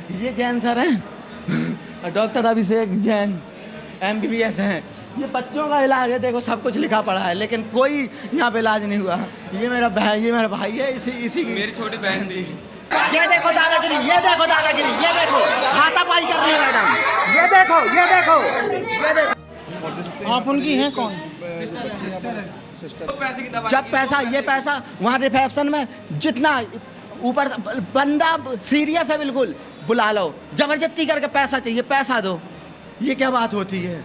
ये जैन सर हैं डॉक्टर अभिषेक जैन MBBS हैं। ये बच्चों का इलाज है, देखो सब कुछ लिखा पड़ा है, लेकिन कोई यहाँ पे इलाज नहीं हुआ। ये मेरा भाई है, इसी की मेरी छोटी बहन थी। ये देखो दादागिरी, ये देखो दादागिरी, ये देखो हाथापाई कर रही है मैडम, ये देखो ये देखो ये देखो। आप उनकी हैं कौन? जब पैसा, ये पैसा वहाँ रिसेप्शन में जितना ऊपर बंदा सीरियस है बिल्कुल, बुला लो, जबरदस्ती करके पैसा चाहिए, पैसा दो, ये क्या बात होती है?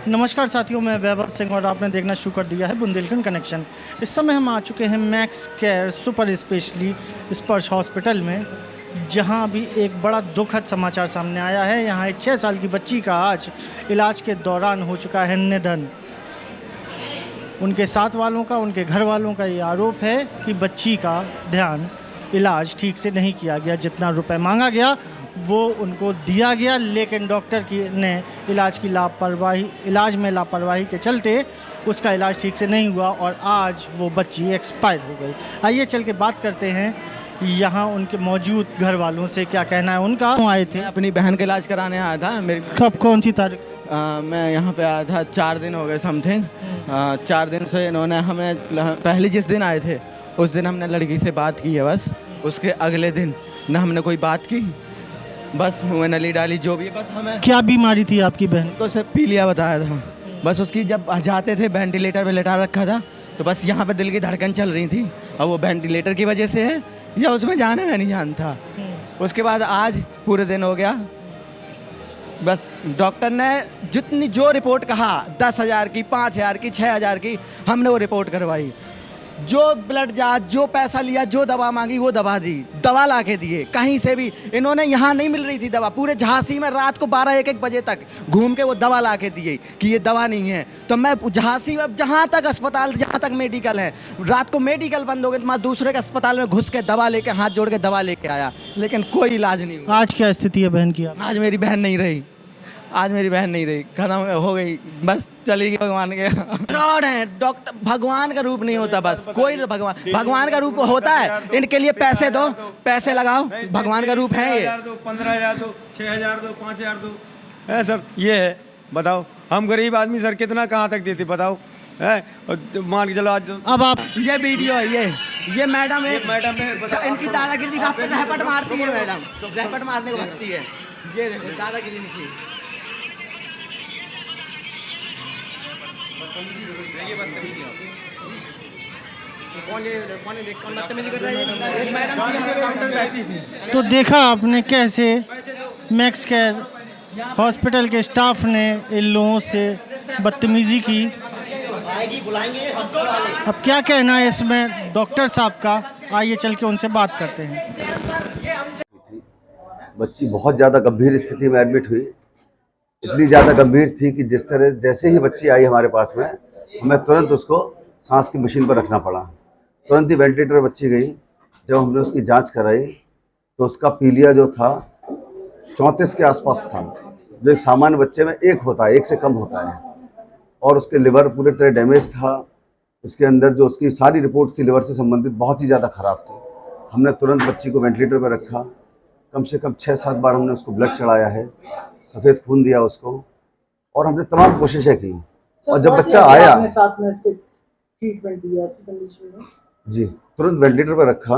नमस्कार साथियों, मैं वैभव सिंह और आपने देखना शुरू कर दिया है बुंदेलखंड कनेक्शन। इस समय हम आ चुके हैं मैक्स केयर सुपर स्पेशली स्पर्श हॉस्पिटल में, जहां भी एक बड़ा दुखद समाचार सामने आया है। यहां एक 6 साल की बच्ची का आज इलाज के दौरान हो चुका है निधन। उनके साथ वालों का, उनके घर वालों का ये आरोप है कि बच्ची का ध्यान इलाज ठीक से नहीं किया गया, जितना रुपए मांगा गया वो उनको दिया गया, लेकिन डॉक्टर की ने इलाज में लापरवाही के चलते उसका इलाज ठीक से नहीं हुआ और आज वो बच्ची एक्सपायर हो गई। आइए चल के बात करते हैं यहाँ उनके मौजूद घर वालों से, क्या कहना है उनका। क्यों आए थे? अपनी बहन का इलाज कराने आया था मेरी। कब, कौन सी तारीख? मैं यहाँ पे आया था 4 दिन हो गए समथिंग। 4 दिन से इन्होंने हमें पहले जिस दिन आए थे उस दिन हमने लड़की से बात की है, बस उसके अगले दिन न हमने कोई बात की, बस मुँह में नली डाली, जो भी। बस हमें क्या बीमारी थी आपकी बहन को सिर्फ पीलिया बताया था। बस उसकी जब जाते थे वेंटिलेटर पे लेटा रखा था, तो बस यहाँ पे दिल की धड़कन चल रही थी, और वो वेंटिलेटर की वजह से है या उसमें जाने में नहीं जानता। उसके बाद आज पूरे दिन हो गया, बस डॉक्टर ने जितनी जो रिपोर्ट कहा 10,000 की, 5,000 की, 6,000 की, हमने वो रिपोर्ट करवाई। जो ब्लड जांच, जो पैसा लिया, जो दवा मांगी वो दवा दी, दवा ला के दिए। कहीं से भी इन्होंने, यहाँ नहीं मिल रही थी दवा, पूरे झांसी में रात को 12-1 बजे तक घूम के वो दवा ला के दिए कि ये दवा नहीं है। तो मैं झांसी में जहाँ तक अस्पताल, जहाँ तक मेडिकल है, रात को मेडिकल बंद हो गए तो मैं दूसरे के अस्पताल में घुस के दवा लेके, हाथ जोड़ के दवा लेके आया, लेकिन कोई इलाज नहीं हुआ। आज क्या स्थिति है बहन की? आज मेरी बहन नहीं रही, आज मेरी बहन नहीं रही, खत्म हो गई, बस चली गई भगवान के। फ्रॉड है डॉक्टर, भगवान का रूप नहीं होता, बस कोई भगवान का रूप होता है। इनके लिए पैसे दो, पैसे लगाओ, भगवान का रूप है ये। 15,000 दो, 6,000 दो, 5,000 दो, है सर, ये है। बताओ हम गरीब आदमी सर कितना कहाँ तक देते बताओ, है? मान के चलो आज अब आप, ये वीडियो है, ये मैडम है, इनकी दादागिरी रैपट मारती है मैडम, रैपट मारने को भगती है। ये देखो दादागिरी निकली। तो देखा आपने कैसे मैक्स केयर हॉस्पिटल के स्टाफ ने इन लोगों से बदतमीजी की। अब क्या कहना है इसमें डॉक्टर साहब का, आइए चल के उनसे बात करते हैं। बच्ची बहुत ज़्यादा गंभीर स्थिति में एडमिट हुई, इतनी ज़्यादा गंभीर थी कि जिस तरह जैसे ही बच्ची आई हमारे पास में, हमें तुरंत उसको सांस की मशीन पर रखना पड़ा। तुरंत ही वेंटिलेटर पर बच्ची गई। जब हमने उसकी जांच कराई तो उसका पीलिया जो था 34 के आसपास था, जो एक सामान्य बच्चे में 1 होता है, 1 से कम होता है, और उसके लिवर पूरी तरह डैमेज था। उसके अंदर जो उसकी सारी रिपोर्ट्स थी लिवर से संबंधित बहुत ही ज़्यादा ख़राब थी। हमने तुरंत बच्ची को वेंटिलेटर पर रखा, कम से कम 6-7 बार हमने उसको ब्लड चढ़ाया है, सफ़ेद खून दिया उसको, और हमने तमाम कोशिशें की। और जब बच्चा आया साथ में इसके ट्रीटमेंट दिया ऐसी कंडीशन में जी, तुरंत वेंटिलेटर पर रखा।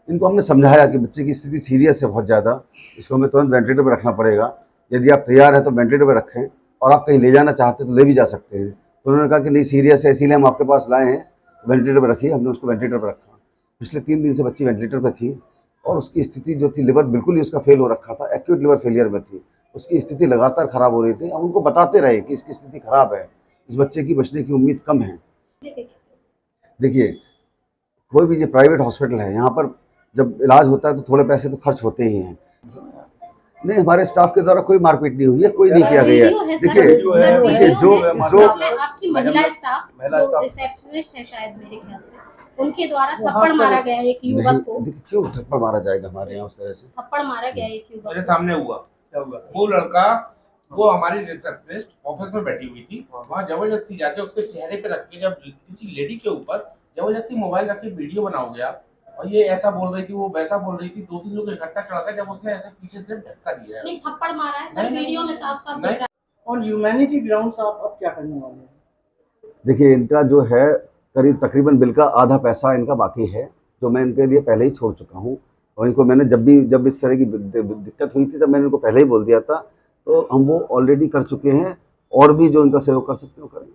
इनको हमने समझाया कि बच्चे की स्थिति सीरियस है बहुत ज़्यादा, इसको हमें तुरंत वेंटिलेटर पर रखना पड़ेगा। यदि आप तैयार हैं तो वेंटिलेटर पर रखें, और आप कहीं ले जाना चाहते हैं तो ले भी जा सकते हैं। तो उन्होंने कहा कि नहीं सीरियस है, इसीलिए हम आपके पास लाए हैं, वेंटिलेटर पर रखिए। हमने उसको वेंटिलेटर पर रखा। पिछले 3 दिन से बच्ची वेंटिलेटर पर थी, और उसकी स्थिति जो थी, लिवर बिल्कुल ही उसका फेल हो रखा था, एक्यूट लिवर फेलियर में थी। उसकी स्थिति लगातार ख़राब हो रही थी। हम उनको बताते रहे कि इसकी स्थिति ख़राब है, इस बच्चे की बचने की उम्मीद कम है। देखिए, कोई भी ये प्राइवेट हॉस्पिटल है, यहाँ पर जब इलाज होता है तो थोड़े पैसे तो खर्च होते ही हैं। नहीं, हमारे स्टाफ के द्वारा कोई मारपीट नहीं हुई है, कोई नहीं किया गया है। देखिए जो आपकी महिला स्टाफ रिसेप्शनिस्ट है शायद मेरे ख्याल से, उनके द्वारा थप्पड़ मारा गया एक युवक को। देखिए क्यों थप्पड़ मारा जाएगा हमारे यहाँ उस तरह से? थप्पड़ मारा गया एक युवक मेरे सामने हुआ। क्या हुआ? वो लड़का, वो हमारी रिसेप्शनिस्ट ऑफिस में बैठी हुई थी, वहाँ जबरदस्ती जाके उसके चेहरे पे रख के, जब किसी लेडी के ऊपर जबरदस्ती मोबाइल रख के वीडियो बना हो गया, और ये ऐसा बोल रही थी, वो वैसा बोल रही थी, 2-3 लोग इकट्ठा चढ़ा कर जब उसने ऐसे पीछे से धक्का दिया है। नहीं, थप्पड़ मारा है सर, नहीं, नहीं, वीडियो में साफ-साफ दिख नहीं। रहा है। ऑन ह्यूमैनिटी ग्राउंड्स आप अब क्या करने वाले हैं? देखिए, इनका जो है तकरीबन बिल का आधा पैसा इनका बाकी है, जो मैं इनके लिए पहले ही छोड़ चुका हूँ। और इनको मैंने जब इस तरह की दिक्कत हुई थी तब मैंने इनको पहले ही बोल दिया था, तो हम वो ऑलरेडी कर चुके हैं, और भी जो इनका सहयोग कर सकते हैं वो करेंगे।